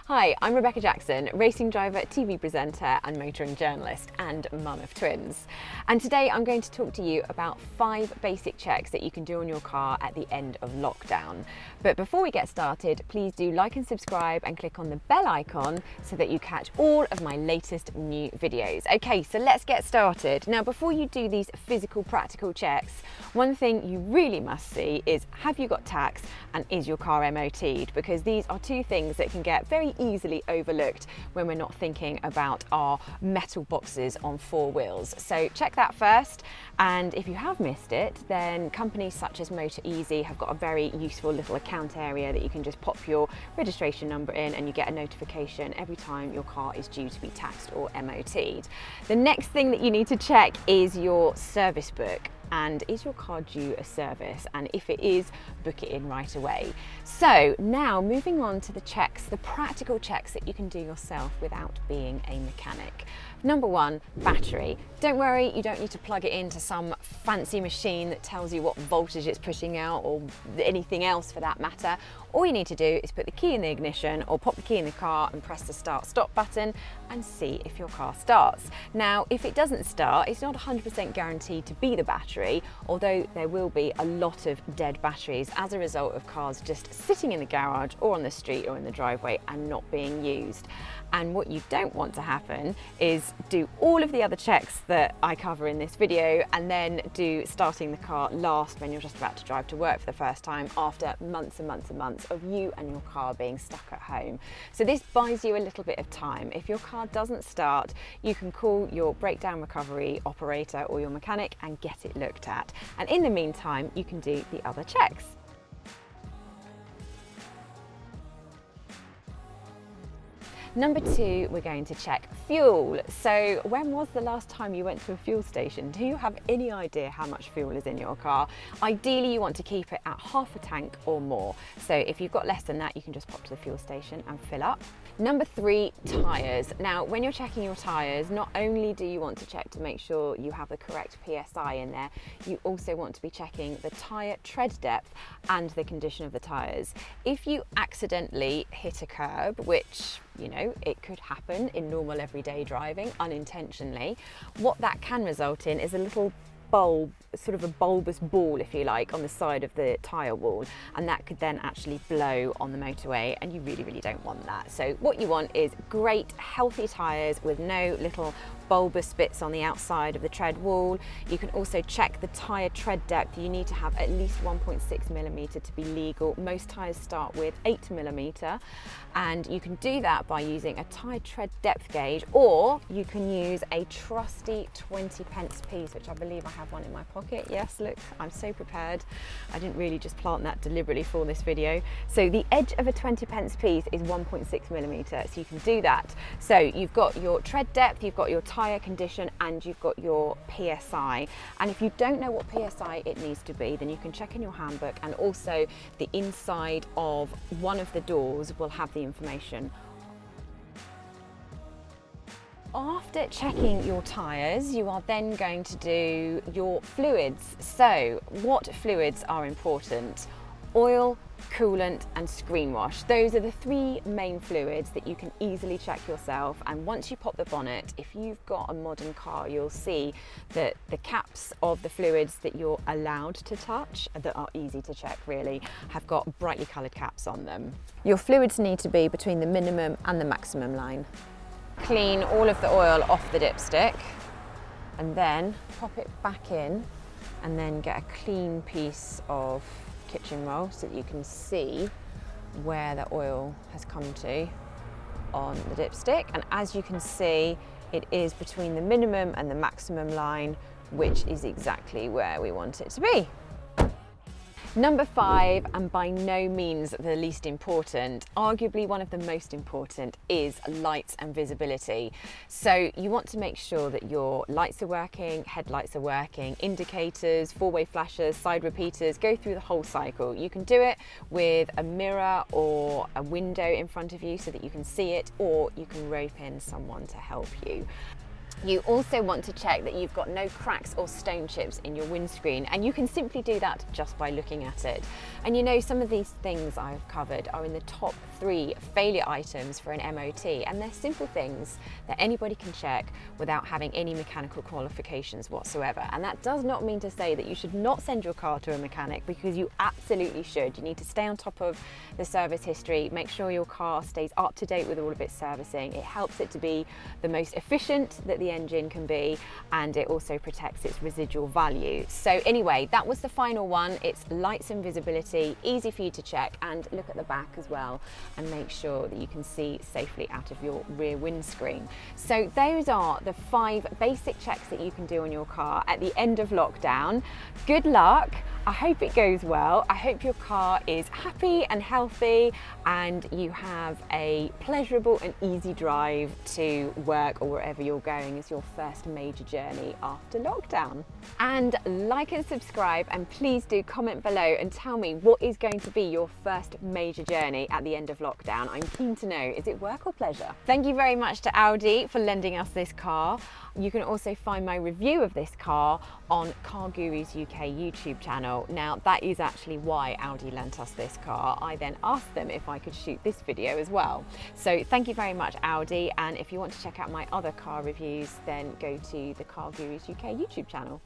Hi, I'm Rebecca Jackson, racing driver, TV presenter and motoring journalist and mum of twins. And today I'm going to talk to you about 5 basic checks that you can do on your car at the end of lockdown. But before we get started, please do like and subscribe and click on the bell icon so that you catch all of my latest new videos. Okay, so let's get started. Now, before you do these physical, practical checks, one thing you really must see is, have you got tax and is your car MOT'd? Because these are 2 things that can get very easily overlooked when we're not thinking about our metal boxes on 4 wheels. So check that first, and if you have missed it, then companies such as Motor Easy have got a very useful little account area that you can just pop your registration number in and you get a notification every time your car is due to be taxed or MOT'd. The next thing that you need to check is your service book. And is your car due a service? And if it is, book it in right away. So now moving on to the checks, the practical checks that you can do yourself without being a mechanic. Number 1, battery. Don't worry, you don't need to plug it into some fancy machine that tells you what voltage it's pushing out or anything else for that matter. All you need to do is put the key in the ignition or pop the key in the car and press the start stop button and see if your car starts. Now, if it doesn't start, it's not 100% guaranteed to be the battery, although there will be a lot of dead batteries as a result of cars just sitting in the garage or on the street or in the driveway and not being used. And what you don't want to happen is do all of the other checks that I cover in this video and then do starting the car last when you're just about to drive to work for the first time after months and months and months of you and your car being stuck at home. So this buys you a little bit of time. If your car doesn't start, you can call your breakdown recovery operator or your mechanic and get it looked at. And in the meantime, you can do the other checks. Number 2, we're going to check fuel. So when was the last time you went to a fuel station? Do you have any idea how much fuel is in your car? Ideally, you want to keep it at half a tank or more. So if you've got less than that, you can just pop to the fuel station and fill up. Number 3, tyres. Now, when you're checking your tyres, not only do you want to check to make sure you have the correct PSI in there, you also want to be checking the tyre tread depth and the condition of the tyres. If you accidentally hit a curb, which, you know, it could happen in normal everyday driving unintentionally, what that can result in is a little bulb, sort of a bulbous ball if you like, on the side of the tyre wall, and that could then actually blow on the motorway, and you really don't want that. So what you want is great healthy tyres with no little bulbous bits on the outside of the tread wall. You can also check the tyre tread depth. You need to have at least 1.6mm to be legal. Most tyres start with 8mm, and you can do that by using a tyre tread depth gauge, or you can use a trusty 20p piece, which I believe I have one in my pocket. Yes, look, I'm so prepared. I didn't really just plant that deliberately for this video. So the edge of a 20p piece is 1.6mm, so you can do that. So you've got your tread depth, you've got your tyre condition, and you've got your PSI. And if you don't know what PSI it needs to be, then you can check in your handbook, and also the inside of one of the doors will have the information. After checking your tyres, you are then going to do your fluids. So what fluids are important? Oil, coolant and screen wash. Those are the 3 main fluids that you can easily check yourself. And once you pop the bonnet, if you've got a modern car, you'll see that the caps of the fluids that you're allowed to touch, that are easy to check really, have got brightly coloured caps on them. Your fluids need to be between the minimum and the maximum line. Clean all of the oil off the dipstick and then pop it back in, and then get a clean piece of kitchen roll so that you can see where the oil has come to on the dipstick. And as you can see, it is between the minimum and the maximum line, which is exactly where we want it to be. Number 5, and by no means the least important, arguably one of the most important, is lights and visibility. So you want to make sure that your lights are working, headlights are working, indicators, 4-way flashers, side repeaters, go through the whole cycle. You can do it with a mirror or a window in front of you so that you can see it, or you can rope in someone to help you. You also want to check that you've got no cracks or stone chips in your windscreen, and you can simply do that just by looking at it. And you know, some of these things I've covered are in the top 3 failure items for an MOT, and they're simple things that anybody can check without having any mechanical qualifications whatsoever. And that does not mean to say that you should not send your car to a mechanic, because you absolutely should. You need to stay on top of the service history, make sure your car stays up to date with all of its servicing. It helps it to be the most efficient that the engine can be, and it also protects its residual value. So anyway, that was the final one. It's lights and visibility, easy for you to check, and look at the back as well and make sure that you can see safely out of your rear windscreen. So those are the 5 basic checks that you can do on your car at the end of lockdown. Good luck. I hope it goes well. I hope your car is happy and healthy and you have a pleasurable and easy drive to work or wherever you're going as your first major journey after lockdown. And like and subscribe, and please do comment below and tell me what is going to be your first major journey at the end of lockdown. I'm keen to know, is it work or pleasure? Thank you very much to Audi for lending us this car. You can also find my review of this car on Car Guru's UK YouTube channel. Now that is actually why Audi lent us this car. I then asked them if I could shoot this video as well. So thank you very much, Audi, and if you want to check out my other car reviews, then go to the Car Guru's UK YouTube channel.